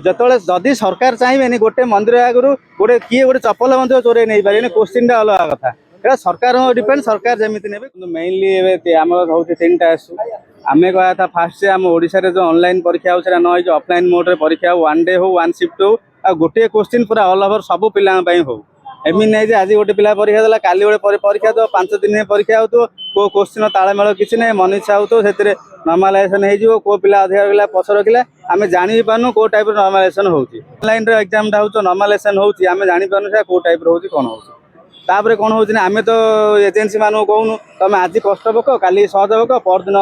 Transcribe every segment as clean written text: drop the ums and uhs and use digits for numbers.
जो जदि सरकार चाहिए गोटे मंदिर आगु गोटे किए गोटे चप्पल चोरे नहीं पारे क्वेश्चन टा अलग कथा এটা सरकार डिपेंड सरकार जमी ने मेनली आम हूँ तीन टा इश्यू आम कहा था फास्ट से आम ओडिशा रे जो ऑनलाइन परीक्षा हो न ऑफलाइन मोड रे परीक्षा वन डे हो वन शिफ्ट हो आ गोटे क्वेश्चन पूरा ऑल ओवर सब पिला हो एमती नहीं आज गोटे पिला परीक्षा देला काली गोटे परीक्षा दो 5 दिन परीक्षा हो तो क्वेश्चन तालमेल किसी ना मन इच्छा हो तो नर्मालाइजेशन हो पिला अधिक रखा पछ रखा आम जानी पार्नु कौ टाइप नर्मालाइजेशन होची ऑनलाइन एग्जाम टा हो नर्मालाइजेशन होची आम जानी पार्नु से कौ टाइप होची कौन होची तापर कौन हो आम तो एजेन्सी मानू कहूँ तुम आज कष्ट पक काली सहज पक परदिन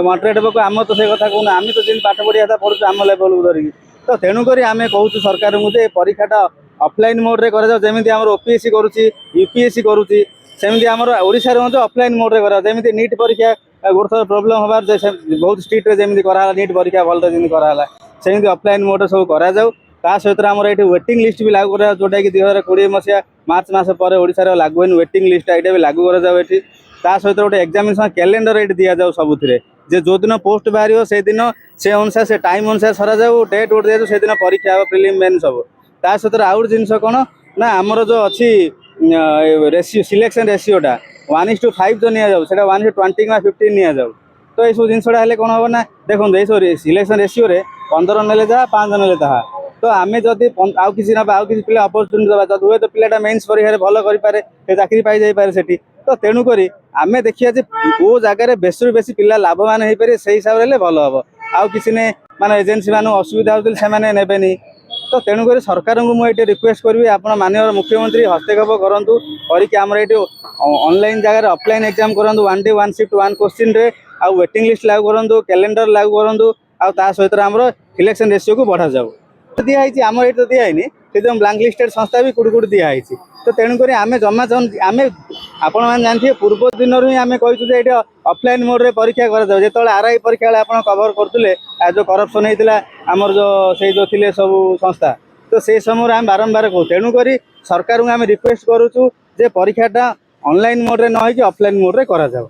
मॉडरेट पक आम तो से कथा कहूँ आम तो जिन पाठ पढ़िया था पढ़ु आम लेवल को धरिकी तो तेणुक आम कहूँ सरकार को परीक्षाटा ऑफलाइन मोड रे करा जमी आम ओपीएससी करुच्ची यूपीएससी करुच्ची सेमती आम ओडिशा ऑफलाइन मोड रे करा जमी नीट परीक्षा गोटे थर प्रोब्लेम हबार बहुत स्ट्रिक्ट जमी कराला नीट परीक्षा भल जमी कराला सेमती ऑफलाइन मोड सब करा जाऊ ता सहित आम ये वेटिंग लिस्ट भी लागू करा जोटा कि 2020 मसीहा मार्च मास पर ओडिशा लागू है वेटिंग लिस्ट यहाँ भी लागू करा जाऊ ये ता सहित गोटे एग्जामिनेशन कैलेंडर ये दि जाऊ सबुथिरे जे जो दिन पोस्ट बाहर से दिन से अनुसार से टाइम अनुसार सरा जाऊ डेट गोटे दिया से दिन परीक्षा हो प्रिलिम मेन सब ता सहित आउ जिनस कौन ना आमर जो अच्छी रेसियो सिलेक्शन रेसियोटा 1:5 जो नि जाऊ 1:20 या 15 नि जाऊ तो ये सब जिनसा हेल्ले कौन हम ना देखो ये सिलेक्शन रेसियो 15 ने जहाँ 5 ने ताहा तो आम जदि आउ किसी ना आउ किसी पिला अपरचुनिटी दबा जब हुए तो पिलाटा मेन्स परीक्षा भल करें चाकरी पाई जाए सेठी तो तेणुक आम देखिए कौ जगार बेस बेसी पिला लाभवान हो पारे से हिसाब से भल हम आउ किसी ने माने एजेन्सी मान असुविधा होते ने तो तेणुक सरकार को मुझे रिक्वेस्ट करी आप माननीय मुख्यमंत्री हस्तक्षेप करूँ करम ये ऑनलाइन जगह ऑफलाइन एग्जाम करूँ 1 डे 1 शिफ्ट 1 क्वेश्चन रे आ वेटिंग लिस्ट लागू करूँ कैलेंडर लागू करूँ आ सहित आम सिलेक्शन रेशियो को बढ़ा जाऊ दिखाई आम ये तो दिखाई से जो ब्लांक लिस्टेड संस्था भी कौट कौट दिखाई तो तेणुक आम जमा आम आपण मैंने जानते पूर्व दिन ही आम कही ये ऑफलाइन मोड रे परीक्षा कर जो आरआई परीक्षा आप कवर करुले जो करप्शन होता आमर जो से जो थे सब संस्था तो से समय आम बारंबार कहूँ तेणुक सरकार को आम रिक्वेस्ट करुचु जे परीक्षाटा ऑनलाइन मोड रे न हो ऑफलाइन मोड रे करा जाऊ।